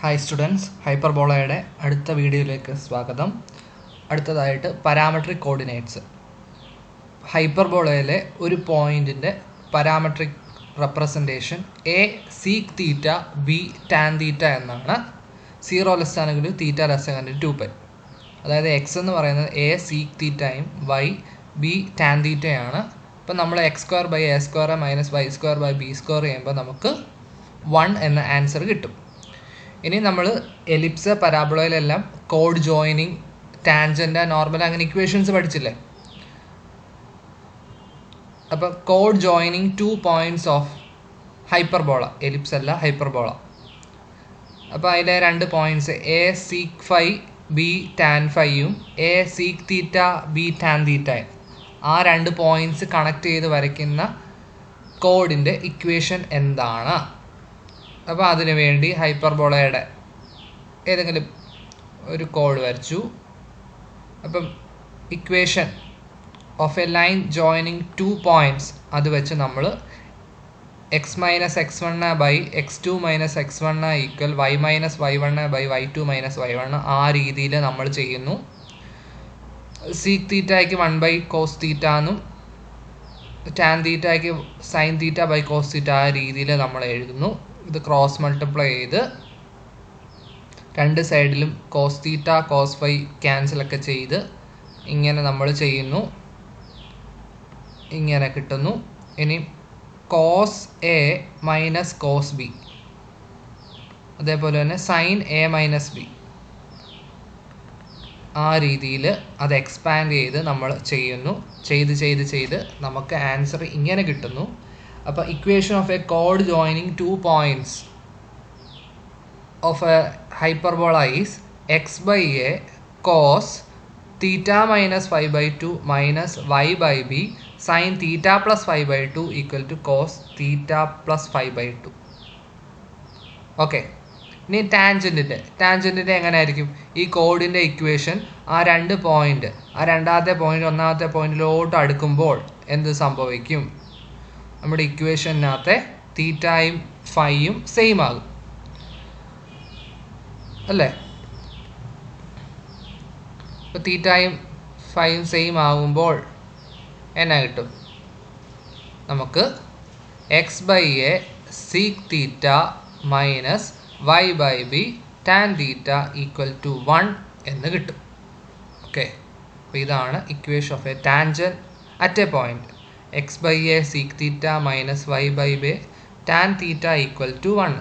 Hi students, ഹൈപ്പർബോളയുടെ അടുത്ത വീഡിയോയിലേക്ക് സ്വാഗതം. അടുത്തതായിട്ട് പാരാമെട്രിക് കോർഡിനേറ്റ്സ്. ഹൈപ്പർബോളയിലെ ഒരു പോയിൻറ്റിൻ്റെ parametric representation a sec theta b tan theta എന്നാണ്. 0 ലെസ്സാണെങ്കിൽ തീറ്റ ലെസ്സാണെങ്കിൽ 2π. അതായത് എക്സ് എന്ന് പറയുന്നത് എ സീക്ക് തീറ്റയും വൈ ബി ടാൻ തീറ്റയാണ്. ഇപ്പം നമ്മൾ x²/a² - y²/b² ചെയ്യുമ്പോൾ നമുക്ക് 1 എന്ന ആൻസർ കിട്ടും. ഇനി നമ്മൾ എലിപ്സ് പരാബോളയിലെല്ലാം കോഡ് ജോയിനിങ്, ടാൻജൻ്റ്, നോർമൽ അങ്ങനെ ഇക്വേഷൻസ് പഠിച്ചില്ലേ. അപ്പോൾ കോഡ് joining 2 points of hyperbola, ellipse അല്ല ഹൈപ്പർബോള. അപ്പോൾ അതിലെ 2 points a sec phi b tan ഫൈയും a sec theta b tan തീറ്റയും, ആ 2 പോയിൻറ്റ്സ് കണക്ട് ചെയ്ത് വരയ്ക്കുന്ന കോഡിൻ്റെ ഇക്വേഷൻ എന്താണ്? അപ്പോൾ അതിനു വേണ്ടി ഹൈപ്പർബോളയുടെ ഏതെങ്കിലും ഒരു കോഡ് വരച്ചു. അപ്പം equation of A line joining 2 points അത് വെച്ച് നമ്മൾ x - x1/x2 - x1 = y - y1/y2 - y1 ആ രീതിയിൽ നമ്മൾ ചെയ്യുന്നു. സീക്ക് തീറ്റയ്ക്ക് 1/cos തീറ്റ എന്നും ടാൻ തീറ്റയ്ക്ക് സൈൻ തീറ്റ/cos തീറ്റ ആ രീതിയിൽ നമ്മൾ എഴുതുന്നു. ഇത് ക്രോസ് മൾട്ടിപ്ലൈ ചെയ്ത് 2 സൈഡിലും കോസ് തീറ്റ കോസ് ഫൈ ക്യാൻസലൊക്കെ ചെയ്ത് ഇങ്ങനെ നമ്മൾ ചെയ്യുന്നു. ഇങ്ങനെ കിട്ടുന്നു. ഇനി cos a minus cos b, അതേപോലെ തന്നെ സൈൻ എ മൈനസ് ബി, ആ രീതിയിൽ അത് എക്സ്പാൻഡ് ചെയ്ത് നമ്മൾ ചെയ്യുന്നു. ചെയ്ത് നമുക്ക് ആൻസർ ഇങ്ങനെ കിട്ടുന്നു. അപ്പോൾ equation of A code joining 2 points of A hyperbola is x/a cos theta - 5/2 - y/b sin theta + 5/2 = cos theta + 5/2. Okay. ഇനി ടാൻജൻറ്റിൻ്റെ എങ്ങനെ ആയിരിക്കും? ഈ കോഡിൻ്റെ ഇക്വേഷൻ ആ 2 പോയിൻറ്റ്, ആ രണ്ടാമത്തെ പോയിൻറ്റ് ഒന്നാമത്തെ പോയിൻറ്റിലോട്ട് അടുക്കുമ്പോൾ എന്ത് സംഭവിക്കും? നമ്മുടെ ഇക്വേഷനകത്തെ തീറ്റയും ഫൈയും സെയിം ആകും അല്ലേ? അപ്പോൾ തീറ്റയും ഫൈയും സെയിം ആകുമ്പോൾ എന്നാ കിട്ടും? നമുക്ക് x/a seek theta minus y/b tan theta = 1 എന്ന് കിട്ടും. ഓക്കെ. അപ്പോൾ ഇതാണ് equation of A tangent at A point. x/a seek theta minus y/b tan theta = 1.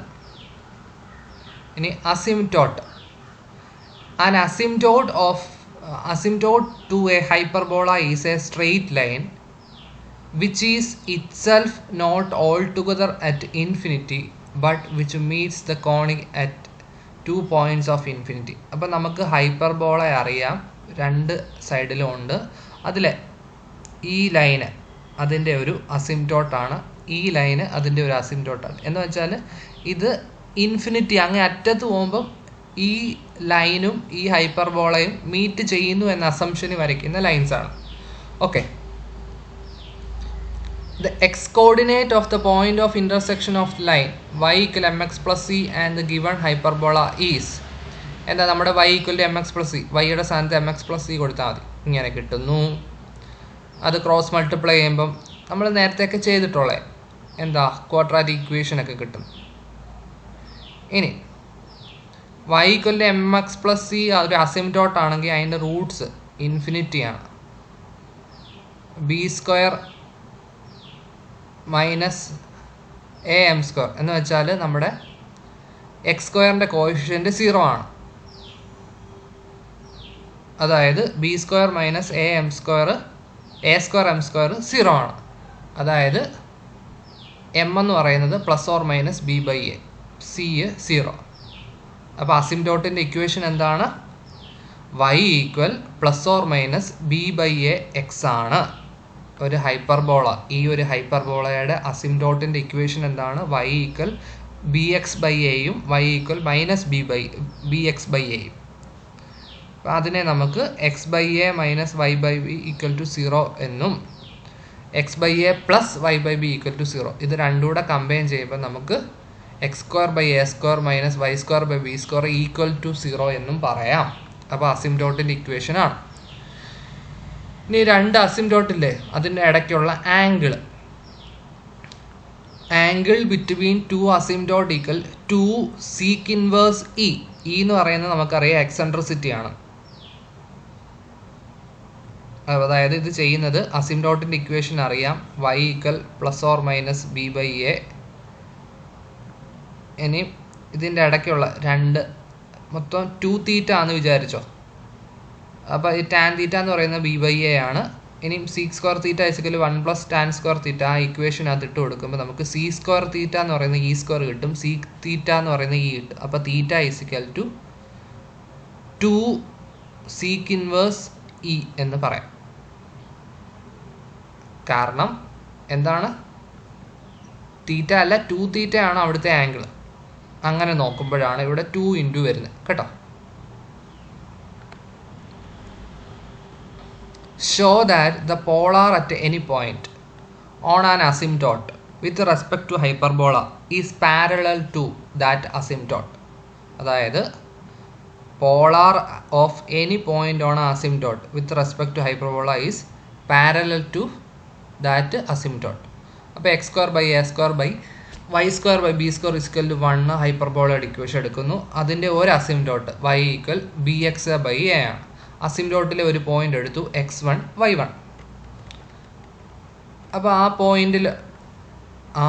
ഇനി അസിംപ്റ്റോട്ട്. An asymptote to a hyperbola is a straight line which is itself not altogether at infinity but which meets the conic at 2 points of infinity. അപ്പം നമുക്ക് hyperbola അറിയാം, 2 സൈഡിലും ഉണ്ട്. അതിലെ ഈ line അതിൻ്റെ ഒരു അസിംപ്റ്റോട്ടാണ്, ഈ ലൈന് അതിൻ്റെ ഒരു അസിംപ്റ്റോട്ടാണ്. എന്ന് വെച്ചാൽ ഇത് ഇൻഫിനിറ്റി അങ്ങ് അറ്റത്ത് പോകുമ്പം ഈ ലൈനും ഈ ഹൈപ്പർബോളയും മീറ്റ് ചെയ്യുന്നു എന്ന അസംഷന് വരയ്ക്കുന്ന ലൈൻസാണ്. Okay. The x coordinate of the point of intersection of the line y = mx + c and the given hyperbola is എന്താ? നമ്മുടെ y = mx + c, വൈയുടെ സ്ഥാനത്ത് mx + c കൊടുത്താൽ മതി. ഇങ്ങനെ കിട്ടുന്നു. അത് ക്രോസ് മൾട്ടിപ്ലൈ ചെയ്യുമ്പം നമ്മൾ നേരത്തെയൊക്കെ ചെയ്തിട്ടുള്ളത് എന്താ? ക്വാഡ്രാറ്റിക് ഇക്വേഷനൊക്കെ കിട്ടും. ഇനി y = mx + c ഒരു അസിംപ്റ്റോട്ട് ആണെങ്കിൽ അതിൻ്റെ റൂട്ട്സ് ഇൻഫിനിറ്റിയാണ്. b² - am² എന്ന് വെച്ചാൽ നമ്മുടെ x² കോഎഫിഷ്യൻറ്റ് 0 ആണ്. അതായത് b² - am² a²m² 0 ആണ്. അതായത് m എന്ന് പറയുന്നത് ± b/a, c 0. അപ്പോൾ അസിംപ്റ്റോട്ടിൻ്റെ ഇക്വേഷൻ എന്താണ്? y = ± b/a x ആണ്. ഒരു ഹൈപ്പർബോള, ഈ ഒരു ഹൈപ്പർബോളയുടെ അസിംപ്റ്റോട്ടിൻ്റെ ഇക്വേഷൻ എന്താണ്? y = bx/aയും y = bx/aയും. അപ്പോൾ അതിനെ നമുക്ക് x/a - y/b = 0 എന്നും x/a + y/b = 0, ഇത് രണ്ടും കൂടെ കമ്പൈൻ ചെയ്യുമ്പോൾ നമുക്ക് x square by a square minus y square by b square equal to 0 എന്നും പറയാം. അപ്പോൾ അസിംപ്റ്റോട്ടിൻ്റെ ഇക്വേഷൻ ആണ്. ഇനി രണ്ട് അസിംപ്റ്റോട്ടില്ലേ, അതിൻ്റെ ഇടയ്ക്കുള്ള angle between two asymptote equal 2 sec inverse e. E എന്ന് പറയുന്നത് നമുക്കറിയാം എക്സെൻട്രിസിറ്റി ആണ്. അതായത് ഇത് ചെയ്യുന്നത് അസിംപ്റ്റോട്ടിൻ്റെ ഇക്വേഷൻ അറിയാം, y equal plus or minus b by a. ഇനി ഇതിൻ്റെ ഇടയ്ക്കുള്ള മൊത്തം 2 തീറ്റ ആണെന്ന് വിചാരിച്ചോ. അപ്പോൾ ഈ ടാൻ തീറ്റ എന്ന് പറയുന്നത് ബി ബൈ എ ആണ്. ഇനി seek square theta is equal 1 plus tan square theta ആ ഇക്വേഷനകത്ത് ഇട്ട് കൊടുക്കുമ്പോൾ നമുക്ക് സി സ്ക്വയർ തീറ്റ എന്ന് പറയുന്നത് ഇ സ്ക്വയർ കിട്ടും, സീക്ക് തീറ്റ എന്ന് പറയുന്നത് ഇ കിട്ടും. അപ്പോൾ theta is equal to 2 sec inverse e എന്ന് പറയാം. കാരണം എന്താണ്, തീറ്റ അല്ല 2 തീറ്റ ആണ് അവിടുത്തെ ആംഗിൾ. അങ്ങനെ നോക്കുമ്പോഴാണ് ഇവിടെ 2 ഇൻറ്റു വരുന്നത് കേട്ടോ. Show that the polar at any point on an asymptote with respect to hyperbola is parallel to that asymptote. അതായത് polar of any point on an asymptote with respect to hyperbola is parallel to that asymptote. അപ്പോൾ x square by a square by y square by b square equal to 1 ഹൈപ്പർബോളയുടെ equation എടുക്കുന്നു. അതിൻ്റെ ഒരു asymptote y equal b x by a ആണ്. അസിംപ്റ്റോട്ടിലെ ഒരു point എടുത്തു x1 y1. അപ്പോൾ ആ പോയിന്റിൽ ആ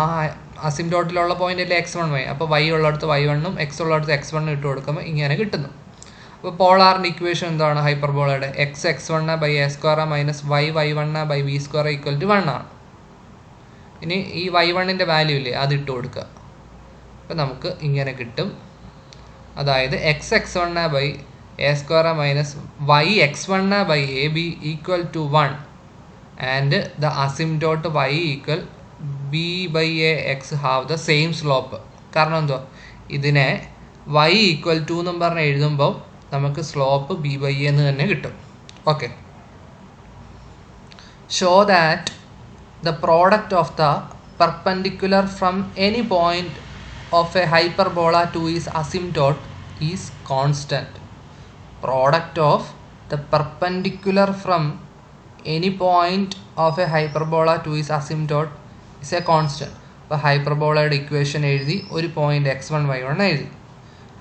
അസിംപ്റ്റോട്ടിലുള്ള പോയിന്റിൽ x1 y, അപ്പോൾ y ഉള്ളിടത്ത് y1ഉം x ഉള്ളിടത്ത് x1 ഇട്ട് കൊടുക്കുമ്പോൾ ഇങ്ങനെ കിട്ടുന്നു. അപ്പോൾ പോളാറിൻ്റെ ഇക്വേഷൻ എന്താണ് ഹൈപ്പർബോളയുടെ, x1 by a square minus y1 by b square equal to 1 ആണ്. ഇനി ഈ y1ൻ്റെ വാല്യൂ ഇല്ലേ അത് ഇട്ട് കൊടുക്കുക. അപ്പോൾ നമുക്ക് ഇങ്ങനെ കിട്ടും. അതായത് x1 by a square minus yx1 by ab equal to 1 and the asymptote y equal b by a x have the same slope. കാരണം എന്തോ ഇതിനെ y equal to എന്നും പറഞ്ഞ് എഴുതുമ്പോൾ നമുക്ക് സ്ലോപ്പ് b by a എന്ന് തന്നെ കിട്ടും. Okay, show that the product of the perpendicular from any point of a hyperbola to its asymptote is constant. Product of the perpendicular from any point of a hyperbola to its asymptote is a constant. അപ്പോൾ ഹൈപ്പർബോളയുടെ equation എഴുതി, ഒരു point x1 y1 എഴുതി,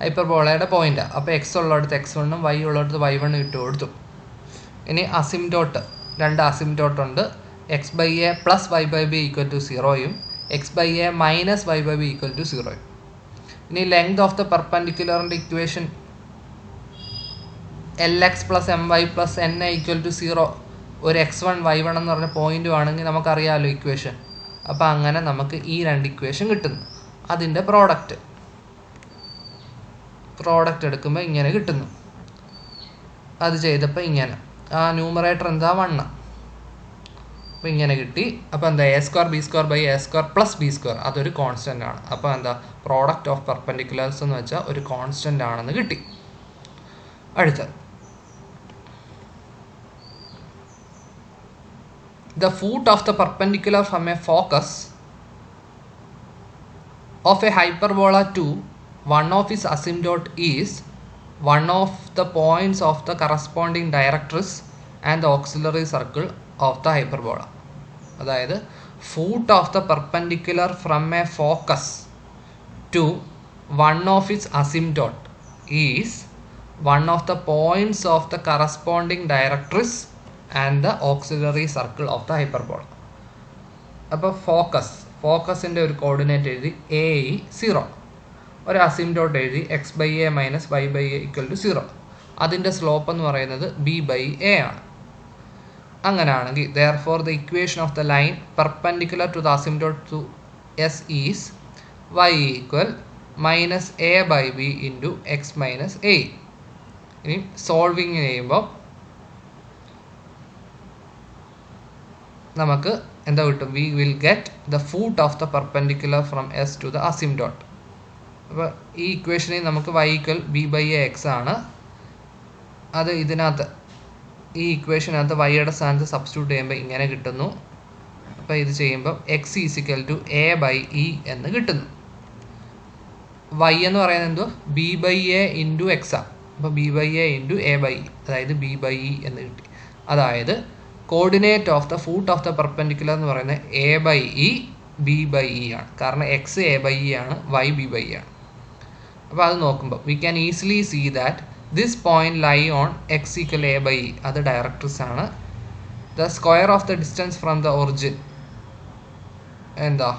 ഹൈപ്പർബോളയുടെ പോയിന്റാണ്. അപ്പോൾ X ഉള്ളിടത്ത് x1ഉം y ഉള്ളിടത്ത് y1 ഇട്ട് കൊടുത്തു. ഇനി അസിംപ്റ്റോട്ട്, രണ്ട് അസിംപ്റ്റോട്ട് ഉണ്ട്, x by a plus y by b equal to 0യും x by a minus y by b equal to 0യും. ഇനി ലെങ്ത് ഓഫ് ദ പെർപെൻഡിക്കുലറിൻ്റെ equation lx plus m y plus n equal to 0. ഒരു x1 y1 എന്ന് പറഞ്ഞ പോയിന്റും ആണെങ്കിൽ നമുക്കറിയാമല്ലോ ഇക്വേഷൻ. അപ്പോൾ അങ്ങനെ നമുക്ക് ഈ രണ്ട് ഇക്വേഷൻ കിട്ടുന്നു. അതിൻ്റെ പ്രോഡക്റ്റ് എടുക്കുമ്പോൾ ഇങ്ങനെ കിട്ടുന്നു. അത് ചെയ്തപ്പോൾ ഇങ്ങനെ ആ ന്യൂമറേറ്റർ എന്താ 1. അപ്പോൾ ഇങ്ങനെ കിട്ടി. അപ്പോൾ എന്താ a square b square by a square plus b square അതൊരു കോൺസ്റ്റൻ്റ് ആണ്. അപ്പോൾ എന്താ പ്രോഡക്റ്റ് ഓഫ് പെർപെൻഡിക്കുലേഴ്സ് എന്ന് വെച്ചാൽ ഒരു കോൺസ്റ്റൻ്റ് ആണെന്ന് കിട്ടി. അടുത്ത the foot of the perpendicular from a focus of a hyperbola to one of its asymptote is one of the points of the corresponding directrix and the auxiliary circle of the hyperbola. അതായത് foot of the perpendicular from a focus to one of its asymptote is one of the points of the corresponding directrix and the auxiliary circle of the hyperbola. അപ്പോൾ ഫോക്കസിൻ്റെ ഒരു coordinate എഴുതി AE0, ഒരു asymptote എഴുതി x by a minus y by a equal to 0. അതിൻ്റെ slope എന്ന് പറയുന്നത് b by a ആണ്. അങ്ങനെയാണെങ്കിൽ therefore the equation of the line perpendicular to the asymptote to S is y equal minus a by b into x minus a. ഇനി solving ചെയ്യുമ്പോൾ നമുക്ക് എന്താ കിട്ടും, we will get the foot of the perpendicular from S to the asymptote. അപ്പോൾ ഈ ഇക്വേഷനിൽ നമുക്ക് y equal b by a x ആണ്. അത് ഇതിനകത്ത് ഈ ഇക്വേഷനകത്ത് വൈയുടെ സ്ഥാനത്ത് സബ്സ്റ്റിറ്റ്യൂട്ട് ചെയ്യുമ്പോൾ ഇങ്ങനെ കിട്ടുന്നു. അപ്പോൾ ഇത് ചെയ്യുമ്പോൾ x is equal to a by e എന്ന് കിട്ടുന്നു. y എന്ന് പറയുന്നത് എന്തോ b by a into x ആണ്. അപ്പോൾ b by a into a by e, അതായത് ബി ബൈ ഇ എന്ന് കിട്ടി. അതായത് coordinate of the foot of the perpendicular എന്ന് പറയുന്നത് a by e b by e ആണ്. കാരണം എക്സ് എ ബൈ ഇ ആണ്, വൈ ബി ബൈ ഇ ആണ്. അപ്പോൾ അത് നോക്കുമ്പോൾ we can easily see that this point lie on x equal a by e, അത് ഡയറക്ട്രിക്സ് ആണ്. The square of the distance from the origin എന്താ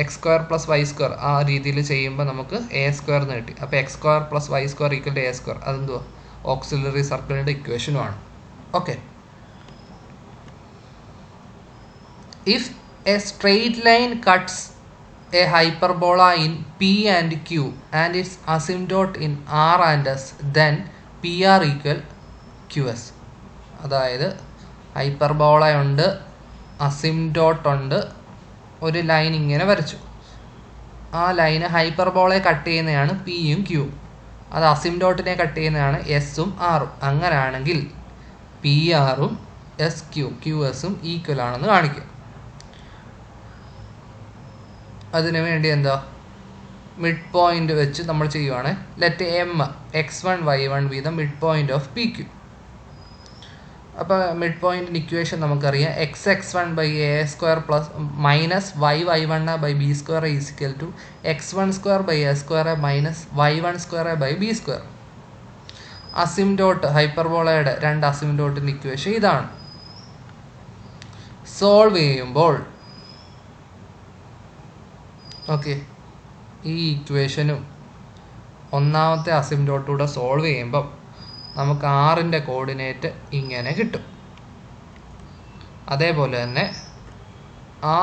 x square plus y square, ആ രീതിയിൽ ചെയ്യുമ്പോൾ നമുക്ക് എ സ്ക്വയർ എന്ന് കിട്ടി. അപ്പോൾ x square plus y square equal to a square, അതെന്തുവാ ഓക്സിലറി സർക്കിളിൻ്റെ ഇക്വേഷനുമാണ്. Okay, if a straight line cuts a hyperbola in P and Q and its asymptote in R and S, then PR equal QS. അതായത് hyperbola ഉണ്ട്, അസിംപ്റ്റോട്ട് ഉണ്ട്, ഒരു line ഇങ്ങനെ വരച്ചു. ആ ലൈന് ഹൈപ്പർബോളയെ കട്ട് ചെയ്യുന്നതാണ് പിയും ക്യൂവും, അത് അസിംപ്റ്റോട്ടിനെ കട്ട് ചെയ്യുന്നതാണ് എസും ആറും. അങ്ങനെയാണെങ്കിൽ പി ആറും എസ് ക്യൂ ക്യു എസും ഈക്വൽ ആണെന്ന് കാണിക്കും. അതിനു വേണ്ടി എന്താ മിഡ് പോയിന്റ് വെച്ച് നമ്മൾ ചെയ്യുവാണ്. Let M x1 y1 be the mid point of P Q. അപ്പോൾ മിഡ് പോയിന്റിൻ്റെ ഇക്വേഷൻ നമുക്കറിയാം, x(1) by a square plus minus y(1) by b square is equal to x1² by a square minus y1² by b square. Asymptote ഹൈപ്പർബോളയുടെ രണ്ട് അസിംപ്റ്റോട്ടിൻ്റെ equation ഇതാണ്. Solve ചെയ്യുമ്പോൾ okay, ഈ ഇക്വേഷനും ഒന്നാമത്തെ അസിംപ്റ്റോട്ടൂടെ സോൾവ് ചെയ്യുമ്പം നമുക്ക് ആറിൻ്റെ കോർഡിനേറ്റ് ഇങ്ങനെ കിട്ടും. അതേപോലെ തന്നെ ആ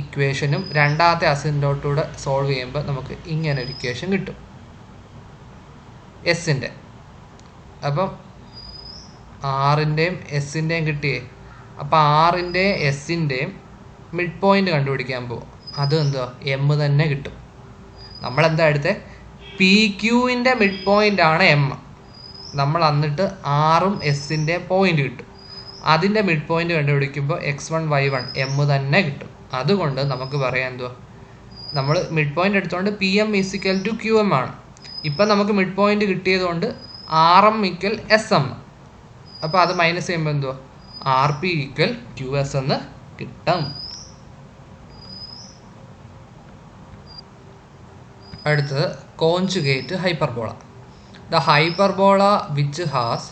ഇക്വേഷനും രണ്ടാമത്തെ അസിംപ്റ്റോട്ടൂടെ സോൾവ് ചെയ്യുമ്പോൾ നമുക്ക് ഇങ്ങനെ ഒരു ഇക്വേഷൻ കിട്ടും എസിൻ്റെ. അപ്പം ആറിൻ്റെയും എസിൻ്റെയും കിട്ടിയേ. അപ്പോൾ ആറിൻ്റെയും എസിൻ്റെയും മിഡ് പോയിൻ്റ് കണ്ടുപിടിക്കാൻ പോകും. അത് എന്താ എം തന്നെ കിട്ടും. നമ്മളെന്താ എടുത്തത്, പി ക്യൂവിൻ്റെ മിഡ് പോയിൻ്റ് ആണ് എം. നമ്മൾ എന്നിട്ട് ആറും എസിൻ്റെ പോയിൻ്റ് കിട്ടും. അതിൻ്റെ mid point കണ്ടുപിടിക്കുമ്പോൾ x1 y1 M തന്നെ കിട്ടും. അതുകൊണ്ട് നമുക്ക് പറയാം എന്തുവാ, നമ്മൾ മിഡ് പോയിൻ്റ് എടുത്തുകൊണ്ട് P M is equal to Q M ആണ്. ഇപ്പം നമുക്ക് മിഡ് പോയിൻ്റ് കിട്ടിയതുകൊണ്ട് R M equal S M. അപ്പോൾ അത് മൈനസ് ചെയ്യുമ്പോൾ എന്തുവാ R P equal Q S എന്ന് കിട്ടും. അടുത്തത് conjugate hyperbola. The hyperbola which has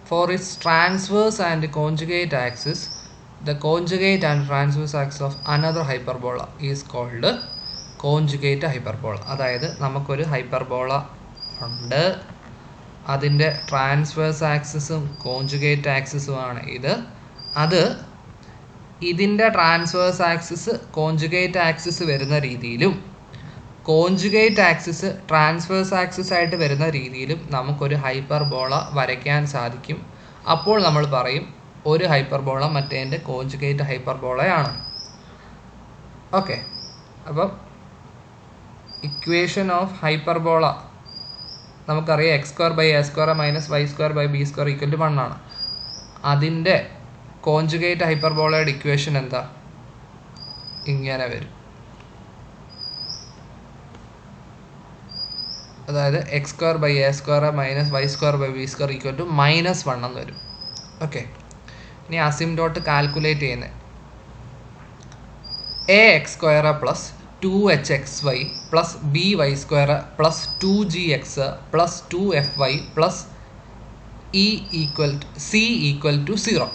for its transverse and conjugate axis the conjugate and transverse axis of another hyperbola is called conjugate hyperbola. അതായത് നമുക്കൊരു hyperbola ഉണ്ട്, അതിൻ്റെ transverse ആക്സിസും conjugate ആക്സിസുമാണ് ഇത്. ഇതിൻ്റെ ട്രാൻസ്വേഴ്സ് ആക്സിസ് കോൺജുഗേറ്റ് ആക്സിസ് വരുന്ന രീതിയിലും conjugate axis transverse axis ആയിട്ട് വരുന്ന രീതിയിലും നമുക്കൊരു ഹൈപ്പർബോള വരയ്ക്കാൻ സാധിക്കും. അപ്പോൾ നമ്മൾ പറയും ഒരു ഹൈപ്പർബോള മറ്റേതിൻ്റെ കോൺജുഗേറ്റ് ഹൈപ്പർബോളയാണ്. ഓക്കെ, അപ്പം ഇക്വേഷൻ ഓഫ് ഹൈപ്പർബോള നമുക്കറിയാം x² by a square minus y² by b square equal to 1 ആണ്. അതിൻ്റെ കോൺജുഗേറ്റ് ഹൈപ്പർബോളയുടെ ഇക്വേഷൻ എന്താ, ഇങ്ങനെ വരും. അതായത് x² by a square minus y² by b square equal to -1 എന്ന് വരും. ഓക്കെ, ഇനി അസിംപ്റ്റോട്ട് കാൽക്കുലേറ്റ് ചെയ്യുന്നത് ax² plus 2hxy plus by² plus 2gx plus 2fy plus c equal to 0.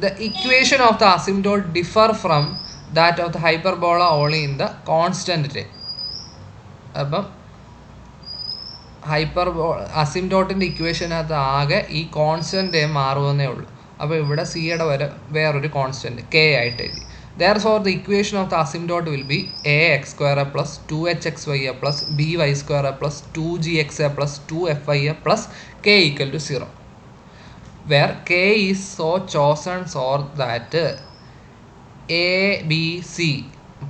The equation of the asymptote differ from that of the hyperbola only in the constant term. അപ്പം അസിംപ്റ്റോട്ടിൻ്റെ ഇക്വേഷനകത്ത് ആകെ ഈ constant term മാറുമെന്നേ ഉള്ളൂ. അപ്പോൾ ഇവിടെ സിയുടെ വേറൊരു constant k ആയിട്ട് എഴുതി. Therefore the equation of the asymptote will be ax² plus 2hxy plus by² plus 2gx plus 2fy plus k equal to 0, where k is so chosen so that abc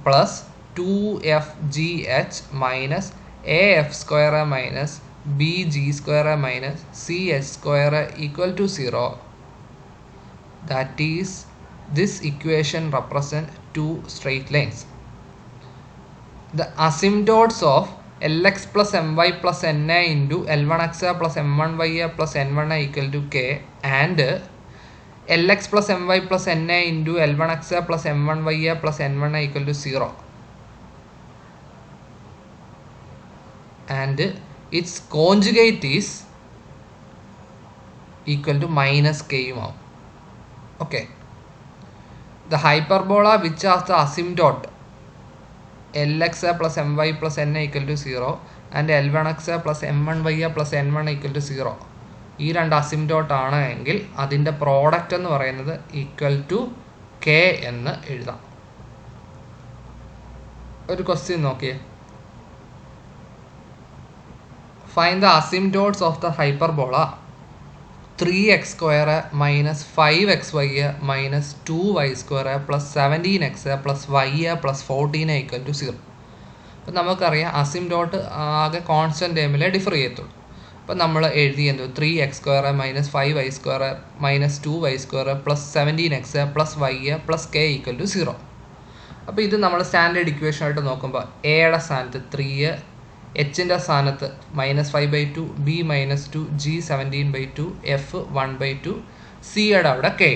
plus 2fgh minus af² minus bg² minus ch² equal to 0. That is, this equation represents two straight lines. the asymptotes of Lx plus My plus Na into L1xa plus M1ya plus N1a equal to k and Lx plus My plus Na into L1xa plus M1ya plus N1a equal to 0 and its conjugate is equal to minus k. Okay. The hyperbola which has the asymptote Lxa plus My plus Na equal to 0 and L1xa plus M1ya plus N1 equal to 0. ഈ രണ്ട് അസിംപ്റ്റോട്ട് ആണ് എങ്കിൽ അതിൻ്റെ product എന്ന് പറയുന്നത് equal to K എന്ന് എഴുതാം. ഒരു ക്വസ്റ്റ്യൻ നോക്കിയേ. Find the asymptotes of the hyperbola 3x square minus 5xy minus 2y square plus 17x plus y plus 14 equal to 0. അപ്പം നമുക്കറിയാം അസിംപ്റ്റോട്ട് ആകെ കോൺസ്റ്റൻറ്റ് ടേമിലെ ഡിഫർ ചെയ്യത്തുള്ളൂ. അപ്പം നമ്മൾ എഴുതിയത് 3x square minus 5y square minus 2y square plus 17x plus y plus k equal to 0. അപ്പോൾ ഇത് നമ്മൾ സ്റ്റാൻഡേർഡ് ഇക്വേഷനായിട്ട് നോക്കുമ്പോൾ എയുടെ സ്ഥാനത്ത് 3, എച്ചിൻ്റെ സ്ഥാനത്ത് -5/2, ബി -2, ജി 17/2, എഫ് 1/2, സിയുടെ അവിടെ കെ.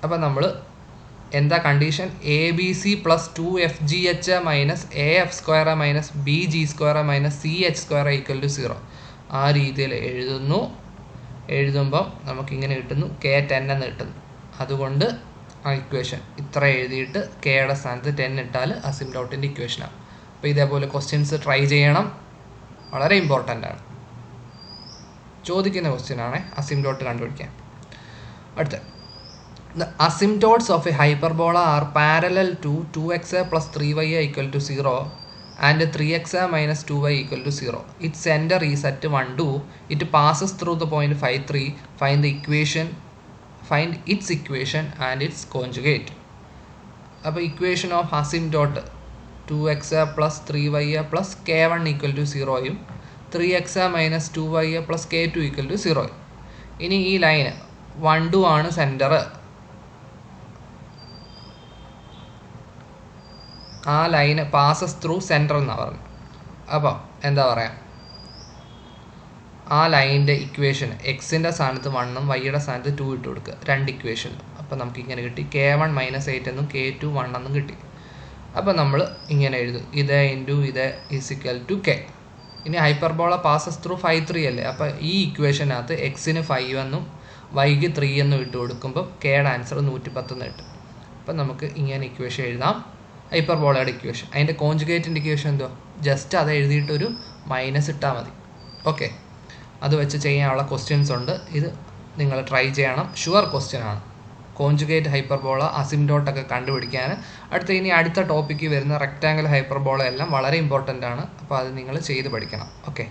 അപ്പം നമ്മൾ എന്താ condition? A b c plus 2FGH minus AF² minus BG² minus CH² equal to 0. ആ രീതിയിൽ എഴുതുമ്പം നമുക്കിങ്ങനെ കിട്ടുന്നു, K10 എന്ന് കിട്ടുന്നു. അതുകൊണ്ട് ആ ഇക്വേഷൻ ഇത്ര എഴുതിയിട്ട് കെയുടെ സ്ഥാനത്ത് 10 ഇട്ടാൽ അസിംപ്റ്റോട്ടിൻ്റെ ഇക്വേഷനാണ്. അപ്പോൾ ഇതേപോലെ ക്വസ്റ്റ്യൻസ് ട്രൈ ചെയ്യണം, വളരെ ഇമ്പോർട്ടൻ്റ് ആണ്. ചോദിക്കുന്ന ക്വസ്റ്റ്യനാണ് അസിംപ്റ്റോട്ട് കണ്ടുപിടിക്കാൻ. അടുത്ത, the asymptotes of a hyperbola are parallel to 2xa plus 3y equal to 0 and 3xa minus 2y equal to 0. Its center is at 1, 2. It passes through the point 5, 3. Find its equation and its conjugate. അപ്പോൾ equation of asymptote 2xa plus 3y plus k1 equal to 0യും 3xa minus 2y plus k2 equal to 0. ഇനി ഈ line 1, 2 ആണ് centre. ആ line passes through centre എന്നാണ് പറഞ്ഞത്. അപ്പോൾ എന്താ പറയുക, ആ ലൈനിൻ്റെ ഇക്വേഷൻ എക്സിൻ്റെ സ്ഥാനത്ത് 1ഉം വൈയുടെ സ്ഥാനത്ത് 2 ഇട്ട് കൊടുക്കുക, രണ്ട് ഇക്വേഷൻ. അപ്പോൾ നമുക്കിങ്ങനെ കിട്ടി, K1 -8 എന്നും K2 1 എന്നും കിട്ടി. അപ്പോൾ നമ്മൾ ഇങ്ങനെ എഴുതും, ഇത് ഇൻറ്റു ഇത് ഈസിക്കൽ ടു കെ. ഇനി ഹൈപ്പർബോള പാസസ് ത്രൂ 5, 3 അല്ലേ. അപ്പോൾ ഈ ഇക്വേഷനകത്ത് എക്സിന് 5 എന്നും വൈക്ക് 3 എന്നും ഇട്ട് കൊടുക്കുമ്പോൾ കെയുടെ ആൻസർ 110 എന്ന് കിട്ടും. അപ്പം നമുക്ക് ഇങ്ങനെ ഇക്വേഷൻ എഴുതാം, ഹൈപ്പർബോളയുടെ ഇക്വേഷൻ. അതിൻ്റെ കോൺജുഗേറ്റിൻ്റെ ഇക്വേഷൻ എന്തോ, ജസ്റ്റ് അത് എഴുതിയിട്ടൊരു മൈനസ് ഇട്ടാൽ മതി. ഓക്കെ, അത് വെച്ച് ചെയ്യാനുള്ള ക്വസ്റ്റ്യൻസ് ഉണ്ട്. ഇത് നിങ്ങൾ ട്രൈ ചെയ്യണം, ഷുവർ ക്വസ്റ്റ്യൻ ആണ്. കോൺജുഗേറ്റ് ഹൈപ്പർബോള, അസിംപ്റ്റോട്ടൊക്കെ കണ്ടുപിടിക്കാൻ. അടുത്ത ടോപ്പിക്ക് വരുന്ന റെക്റ്റാങ്കിൾ ഹൈപ്പർബോള എല്ലാം വളരെ ഇമ്പോർട്ടൻ്റ് ആണ്. അപ്പോൾ അത് നിങ്ങൾ ചെയ്ത് പഠിക്കണം. ഓക്കെ.